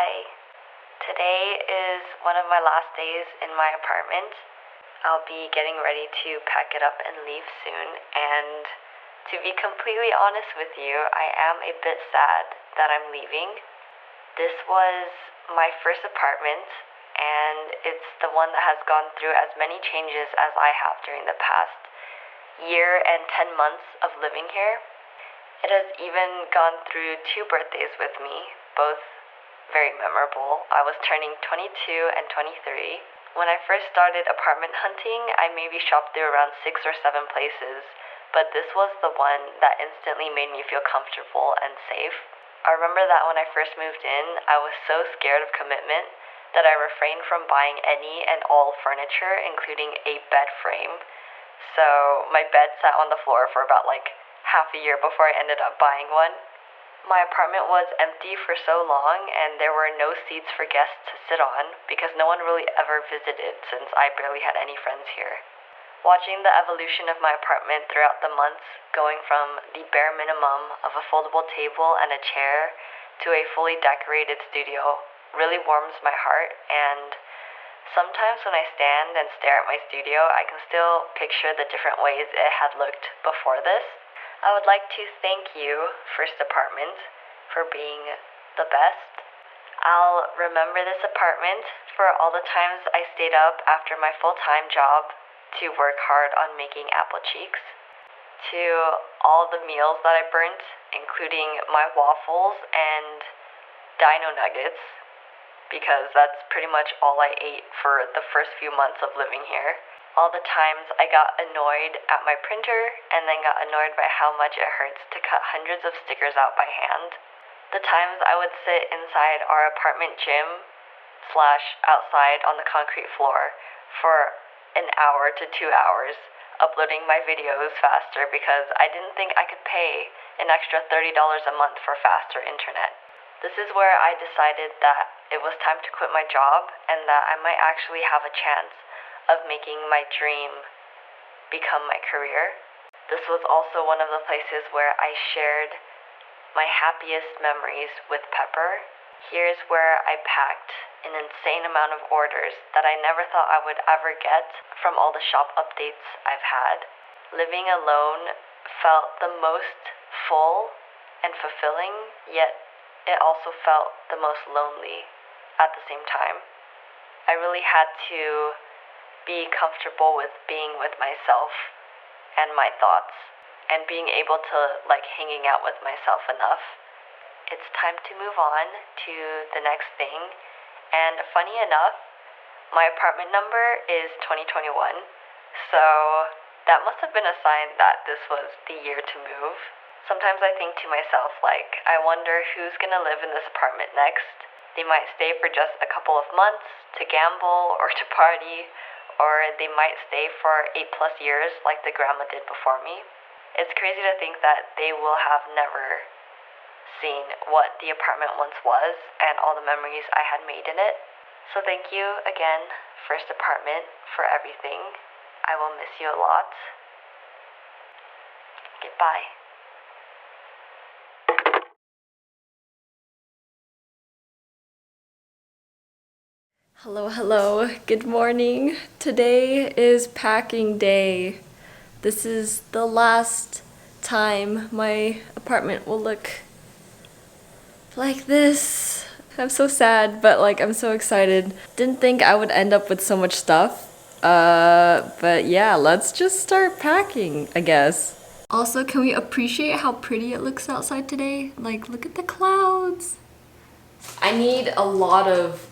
Hi. Today is one of my last days in my apartment. I'll be getting ready to pack it up and leave soon. And to be completely honest with you, I am a bit sad that I'm leaving. This was my first apartment, and it's the one that has gone through as many changes as I have during the past year and 10 months of living here. It has even gone through 2 birthdays with me, both very memorable. I was turning 22 and 23. When I first started apartment hunting, I maybe shopped through around 6 or 7 places, but this was the one that instantly made me feel comfortable and safe. I remember that when I first moved in, I was so scared of commitment that I refrained from buying any and all furniture, including a bed frame. So my bed sat on the floor for about half a year before I ended up buying one. My apartment was empty for so long, and there were no seats for guests to sit on because no one really ever visited since I barely had any friends here. Watching the evolution of my apartment throughout the months, going from the bare minimum of a foldable table and a chair to a fully decorated studio, really warms my heart. And sometimes when I stand and stare at my studio, I can still picture the different ways it had looked before this. I would like to thank you, First Apartment, for being the best. I'll remember this apartment for all the times I stayed up after my full-time job to work hard on making apple cheeks, to all the meals that I burnt, including my waffles and dino nuggets, because that's pretty much all I ate for the first few months of living here. All the times I got annoyed at my printer and then got annoyed by how much it hurts to cut hundreds of stickers out by hand. The times I would sit inside our apartment gym / outside on the concrete floor for an hour to 2 hours uploading my videos faster because I didn't think I could pay an extra $30 a month for faster internet. This is where I decided that it was time to quit my job and that I might actually have a chance of making my dream become my career. This was also one of the places where I shared my happiest memories with Pepper. Here's where I packed an insane amount of orders that I never thought I would ever get from all the shop updates I've had. Living alone felt the most full and fulfilling, yet it also felt the most lonely at the same time. I really had to be comfortable with being with myself and my thoughts and being able to hanging out with myself enough. It's time to move on to the next thing. And funny enough, my apartment number is 2021. So that must have been a sign that this was the year to move. Sometimes I think to myself, I wonder who's gonna live in this apartment next. They might stay for just a couple of months to gamble or to party, or they might stay for 8+ years like the grandma did before me. It's crazy to think that they will have never seen what the apartment once was and all the memories I had made in it. So thank you again, First Apartment, for everything. I will miss you a lot. Goodbye. Hello, good morning. Today is packing day. This is the last time my apartment will look like this. I'm so sad, but I'm so excited. Didn't think I would end up with so much stuff. But yeah, let's just start packing, I guess. Also, can we appreciate how pretty it looks outside today? Look at the clouds. I need a lot of,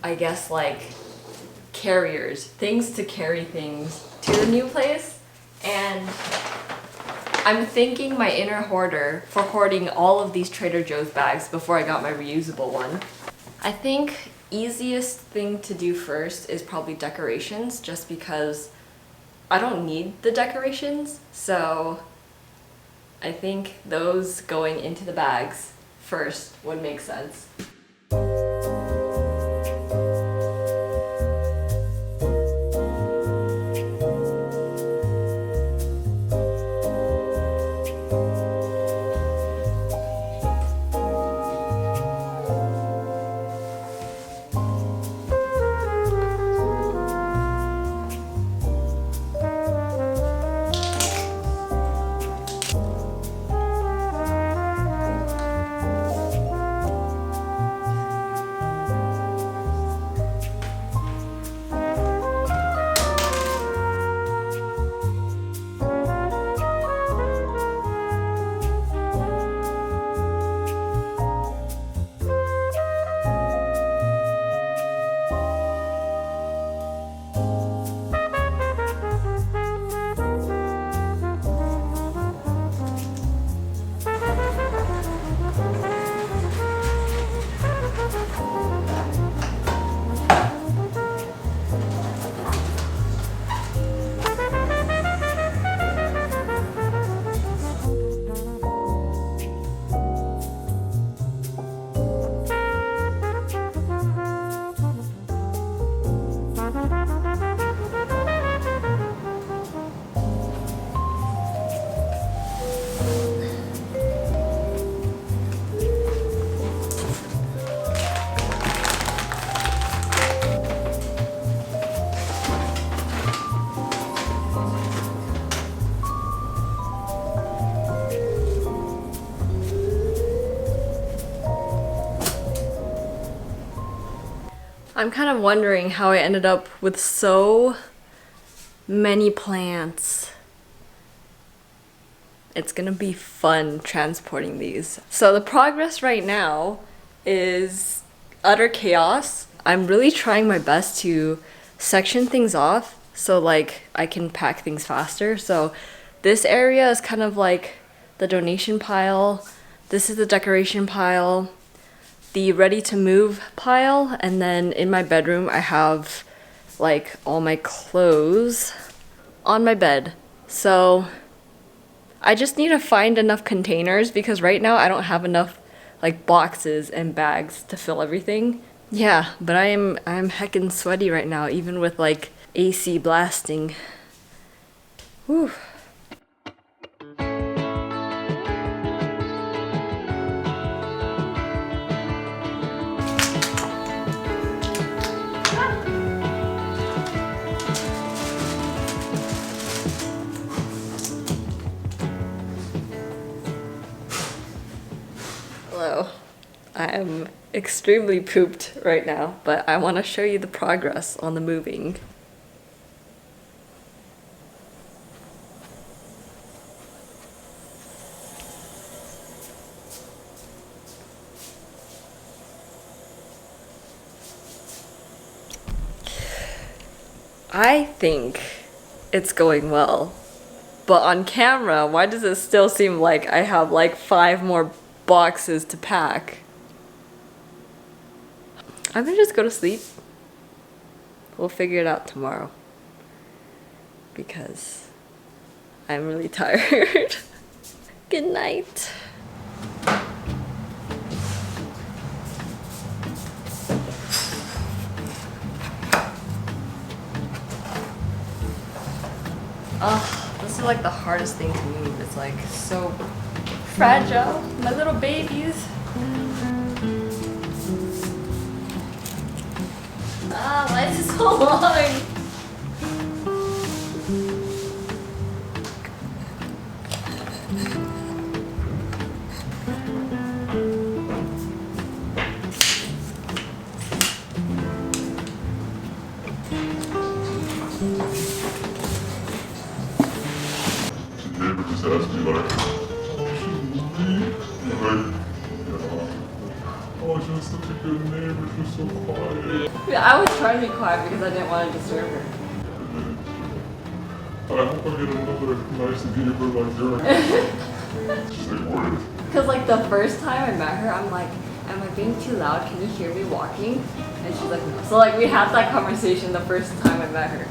carriers, things to carry things to the new place, and I'm thanking my inner hoarder for hoarding all of these Trader Joe's bags before I got my reusable one. I think easiest thing to do first is probably decorations, just because I don't need the decorations, so I think those going into the bags first would make sense. I'm kind of wondering how I ended up with so many plants. It's gonna be fun transporting these. So the progress right now is utter chaos. I'm really trying my best to section things off so like I can pack things faster. So this area is kind of like the donation pile. This is the decoration pile, the ready to move pile, and then in my bedroom I have like all my clothes on my bed. So I just need to find enough containers because right now I don't have enough like boxes and bags to fill everything. Yeah, but I'm heckin' sweaty right now, even with like AC blasting. Whew. Hello. I am extremely pooped right now, but I want to show you the progress on the moving. I think it's going well, but on camera, why does it still seem like I have like 5 more boxes to pack? I'm gonna just go to sleep. We'll figure it out tomorrow because I'm really tired. Good night. Oh, this is like the hardest thing to move. It's like so fragile. My little babies. Ah, why is it so long? Neighbor just asked me like, oh, should we leave? Like, yeah. Oh, she was such a good neighbor, she was so quiet. Yeah, I was trying to be quiet because I didn't want to disturb her. I hope I get another nice neighbor like her. She's like, what? Because like the first time I met her, I'm like, am I being too loud? Can you hear me walking? And she's like, no. So like we had that conversation the first time I met her.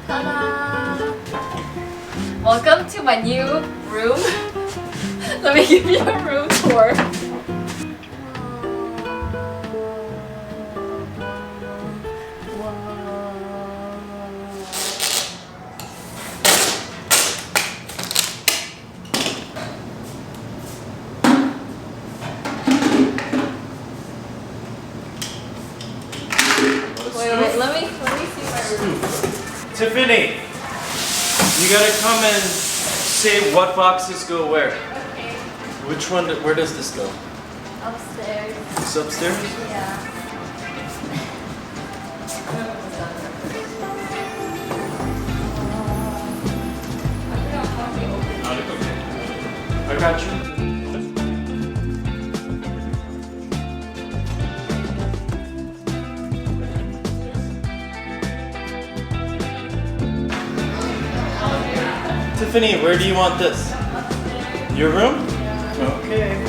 Ta-da! Welcome to my new room. Let me give you a room tour. Wait, let me see my room. Tiffany, you gotta come and say what boxes go where. Okay. Which one, where does this go? Upstairs. It's upstairs? Yeah. I got you. Tiffany, where do you want this? Your room? Okay.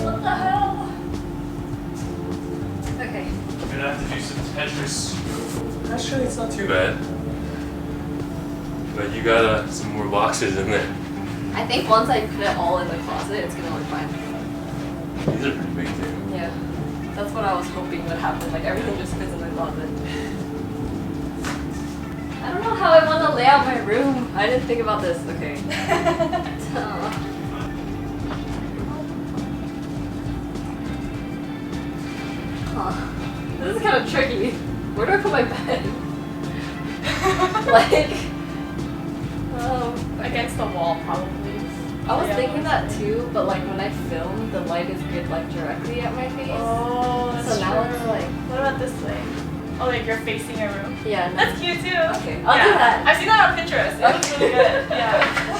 What the hell? Okay. I'm gonna have to do some Tetris. Actually, it's not too bad. But you got some more boxes in there. I think once I put it all in the closet, it's gonna look fine. These are pretty big too. Yeah. That's what I was hoping would happen. Like everything just fits in the closet. I don't know how I want to lay out my room. I didn't think about this. Okay. This is kind of tricky. Where do I put my bed? Like, Against the wall, probably. I was thinking that too, but like when I film, the light is good like directly at my face. Oh, that's so now true. it's like. What about this way? Oh, like you're facing your room? Yeah. No. That's cute too. Okay, I'll do that. I've seen that on Pinterest. It looks really good. Yeah.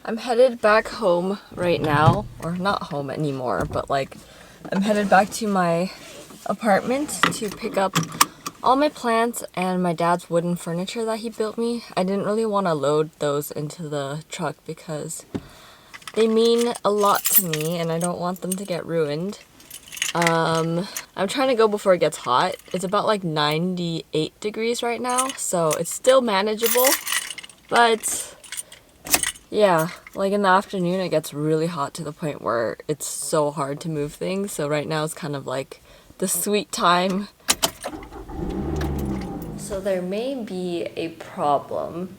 I'm headed back home right now, or not home anymore, but like I'm headed back to my apartment to pick up all my plants and my dad's wooden furniture that he built me. I didn't really want to load those into the truck because they mean a lot to me and I don't want them to get ruined. I'm trying to go before it gets hot. It's about like 98 degrees right now, so it's still manageable, but yeah, like in the afternoon it gets really hot to the point where it's so hard to move things. So right now it's kind of like the sweet time. So there may be a problem,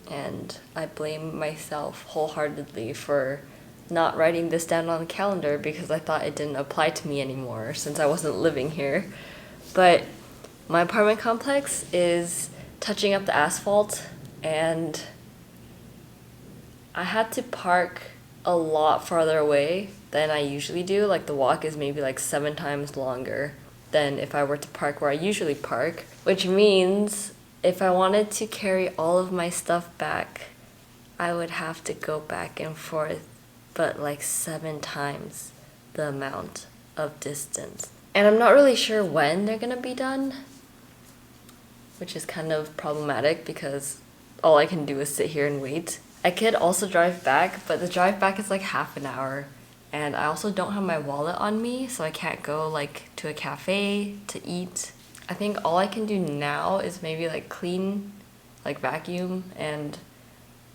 and I blame myself wholeheartedly for not writing this down on the calendar because I thought it didn't apply to me anymore since I wasn't living here. But my apartment complex is touching up the asphalt, and I had to park a lot farther away than I usually do. Like the walk is maybe like 7 times longer than if I were to park where I usually park, which means if I wanted to carry all of my stuff back, I would have to go back and forth, but like 7 times the amount of distance. And I'm not really sure when they're gonna be done, which is kind of problematic because all I can do is sit here and wait. I could also drive back, but the drive back is like half an hour. And I also don't have my wallet on me, so I can't go like to a cafe to eat. I think all I can do now is maybe like clean, like vacuum and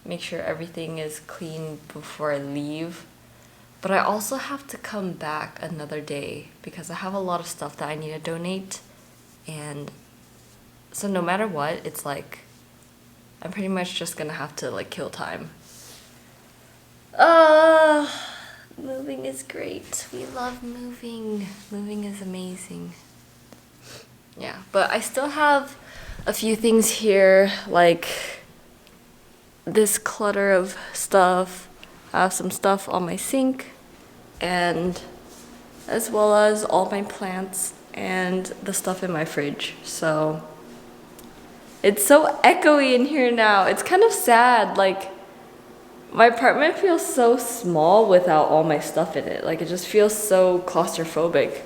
make sure everything is clean before I leave. But I also have to come back another day because I have a lot of stuff that I need to donate. And so no matter what, it's like I'm pretty much just gonna have to like kill time. Moving is great. We love moving. Moving is amazing. Yeah, but I still have a few things here, like this clutter of stuff. I have some stuff on my sink, and as well as all my plants and the stuff in my fridge. So it's so echoey in here now. It's kind of sad. Like, my apartment feels so small without all my stuff in it. Like, it just feels so claustrophobic.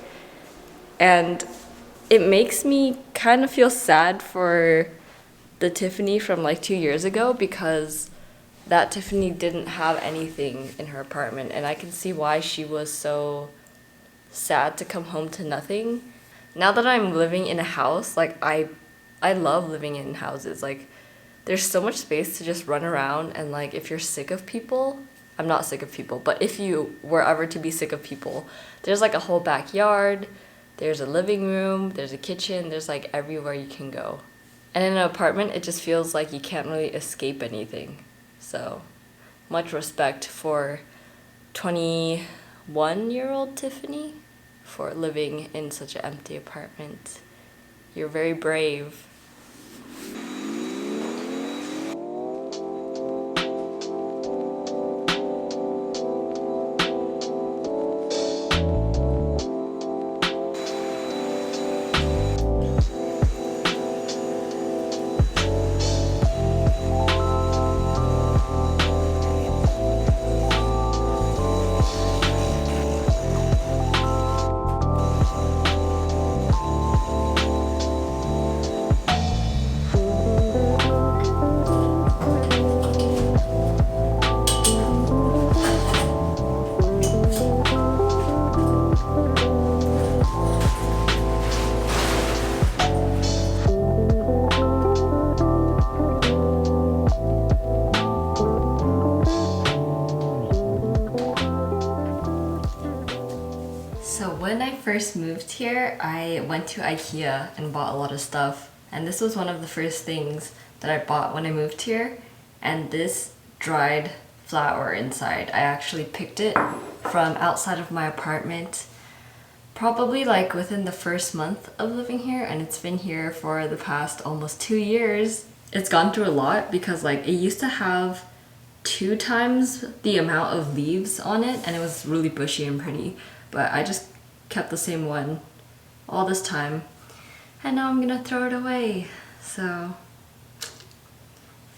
And it makes me kind of feel sad for the Tiffany from like 2 years ago because that Tiffany didn't have anything in her apartment. And I can see why she was so sad to come home to nothing. Now that I'm living in a house, like I love living in houses. Like, there's so much space to just run around, and like if you're sick of people, I'm not sick of people, but if you were ever to be sick of people, there's like a whole backyard, there's a living room, there's a kitchen, there's like everywhere you can go. And in an apartment, it just feels like you can't really escape anything. So, much respect for 21-year-old Tiffany for living in such an empty apartment. You're very brave. So when I first moved here, I went to IKEA and bought a lot of stuff. And this was one of the first things that I bought when I moved here. And this dried flower inside, I actually picked it from outside of my apartment probably like within the first month of living here, and it's been here for the past almost 2 years. It's gone through a lot because like it used to have 2 times the amount of leaves on it and it was really bushy and pretty, but I just kept the same one all this time and now I'm gonna throw it away. So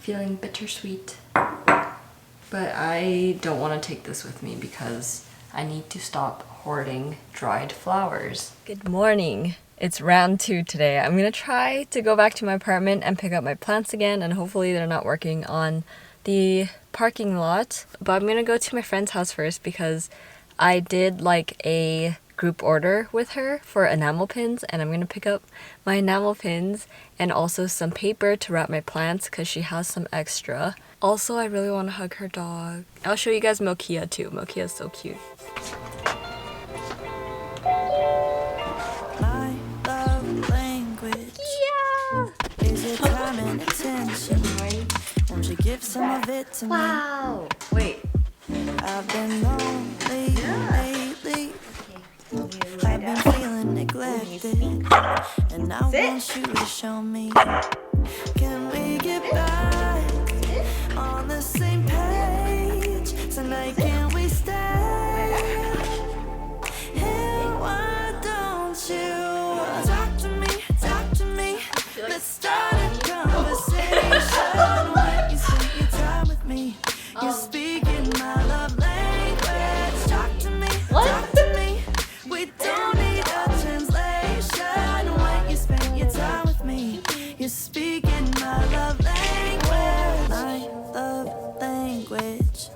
feeling bittersweet, but I don't want to take this with me because I need to stop hoarding dried flowers. Good morning. It's round 2 today. I'm gonna try to go back to my apartment and pick up my plants again, and hopefully they're not working on the parking lot. But I'm gonna go to my friend's house first because I did like a group order with her for enamel pins, and I'm gonna pick up my enamel pins and also some paper to wrap my plants because she has some extra. Also, I really want to hug her dog. I'll show you guys Mokia too. Mokia is so cute. My love language. Yeah! Is it time and attention? Won't you give some of it to Wow! Wait. me? I've been lonely lately. I've been feeling neglected, and I want you to show me. Can we get back on the same page tonight? Can we stay? And why don't you talk to me? Talk to me. Let's start a conversation. When you spend your time with me, you're speaking my love language. Talk to me. Talk to me. We don't need a translation. When you spend your time with me, you're speaking my love language. My love language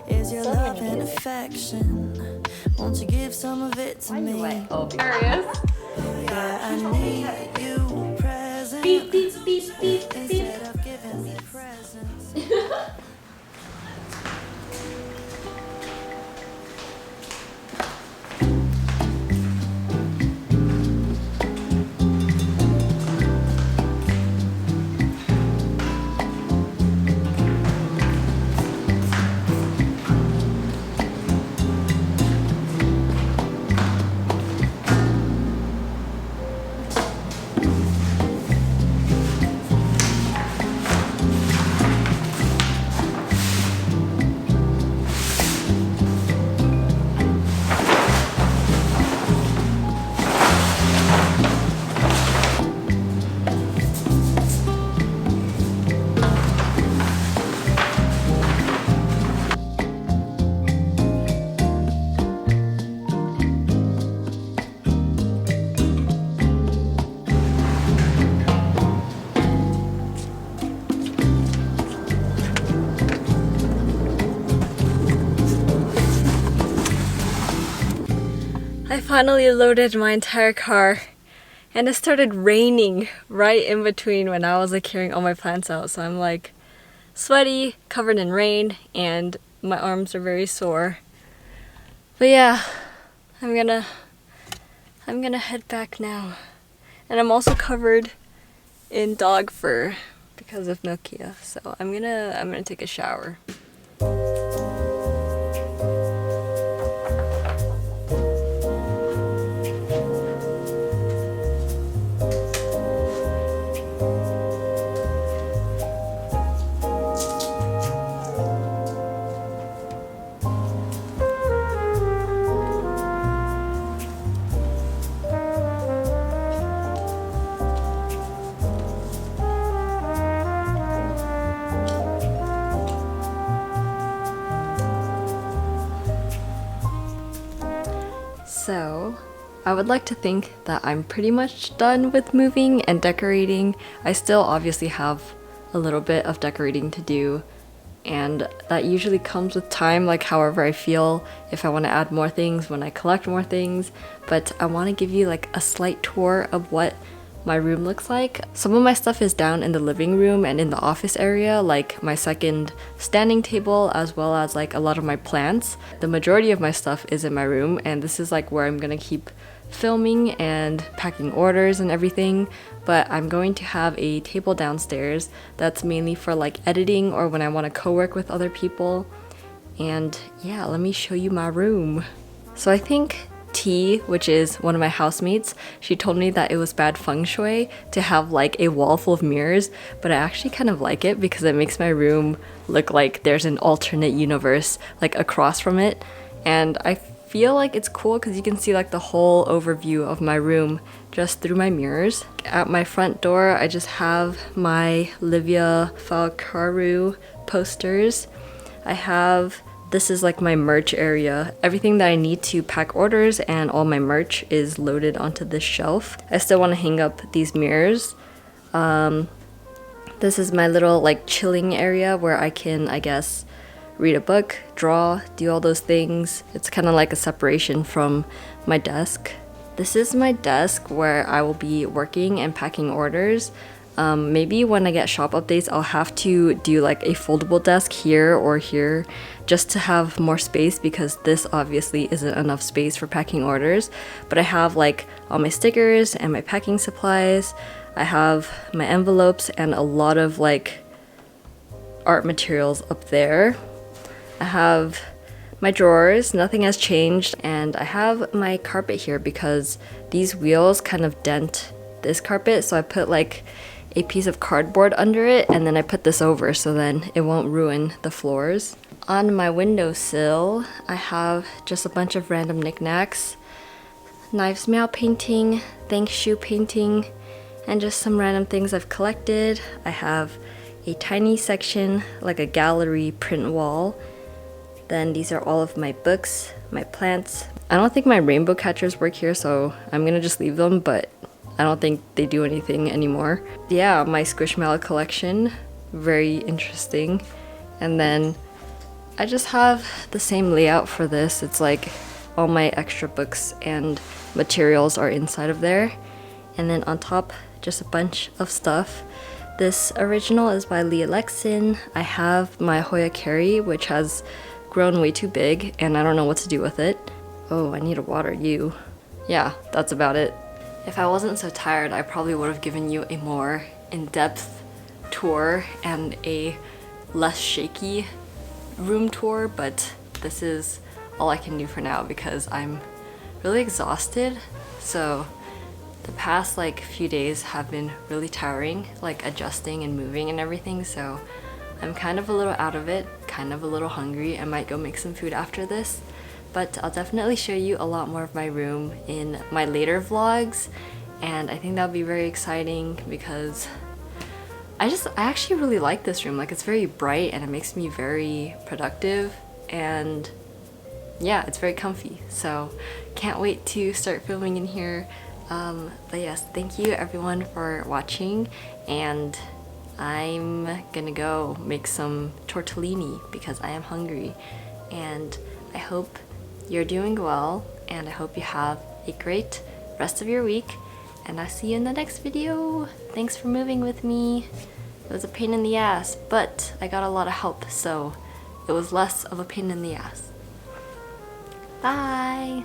is your love and affection. Won't you give some of it to me? Yeah, I need you present. Beep, beep, beep, beep, beep. Instead of giving me presents. I finally loaded my entire car and it started raining right in between when I was like carrying all my plants out. So I'm like sweaty, covered in rain, and my arms are very sore. But yeah, I'm gonna head back now. And I'm also covered in dog fur because of Nokia. So I'm gonna take a shower. So, I would like to think that I'm pretty much done with moving and decorating. I still obviously have a little bit of decorating to do, and that usually comes with time, like however I feel, if I want to add more things, when I collect more things. But I want to give you like a slight tour of what my room looks like. Some of my stuff is down in the living room and in the office area, like my second standing table, as well as like a lot of my plants. The majority of my stuff is in my room, and this is like where I'm gonna keep filming and packing orders and everything. But I'm going to have a table downstairs that's mainly for like editing or when I want to co-work with other people. And yeah, let me show you my room. So I think T, which is one of my housemates, she told me that it was bad feng shui to have like a wall full of mirrors, but I actually kind of like it because it makes my room look like there's an alternate universe like across from it. And I feel like it's cool because you can see like the whole overview of my room just through my mirrors. At my front door, I just have my Livia Falcaru posters. This is like my merch area. Everything that I need to pack orders and all my merch is loaded onto this shelf. I still want to hang up these mirrors. This is my little like chilling area where I can, I guess, read a book, draw, do all those things. It's kind of like a separation from my desk. This is my desk where I will be working and packing orders. Maybe when I get shop updates, I'll have to do like a foldable desk here or here just to have more space, because this obviously isn't enough space for packing orders. But I have like all my stickers and my packing supplies. I have my envelopes and a lot of like art materials up there. I have my drawers, nothing has changed, and I have my carpet here because these wheels kind of dent this carpet, so I put like a piece of cardboard under it, and then I put this over so then it won't ruin the floors. On my windowsill, I have just a bunch of random knickknacks, Knives Meow painting, Thanks Shoe painting, and just some random things I've collected. I have a tiny section, like a gallery print wall. Then these are all of my books, my plants. I don't think my rainbow catchers work here, so I'm gonna just leave them, but I don't think they do anything anymore. Yeah, my Squishmallow collection, very interesting. And then I just have the same layout for this. It's like all my extra books and materials are inside of there. And then on top, just a bunch of stuff. This original is by Leah Lexin. I have my Hoya Carry, which has grown way too big and I don't know what to do with it. Oh, I need to water you. Yeah, that's about it. If I wasn't so tired, I probably would have given you a more in-depth tour and a less shaky room tour, but this is all I can do for now because I'm really exhausted. So the past like few days have been really tiring, like adjusting and moving and everything, so I'm kind of a little out of it, kind of a little hungry. I might go make some food after this, but I'll definitely show you a lot more of my room in my later vlogs, and I think that'll be very exciting because I actually really like this room. Like, it's very bright and it makes me very productive, and yeah, it's very comfy, so can't wait to start filming in here. But yes, thank you everyone for watching, and I'm gonna go make some tortellini because I am hungry, and I hope you're doing well, and I hope you have a great rest of your week, and I'll see you in the next video. Thanks for moving with me. It was a pain in the ass, but I got a lot of help, so it was less of a pain in the ass. Bye!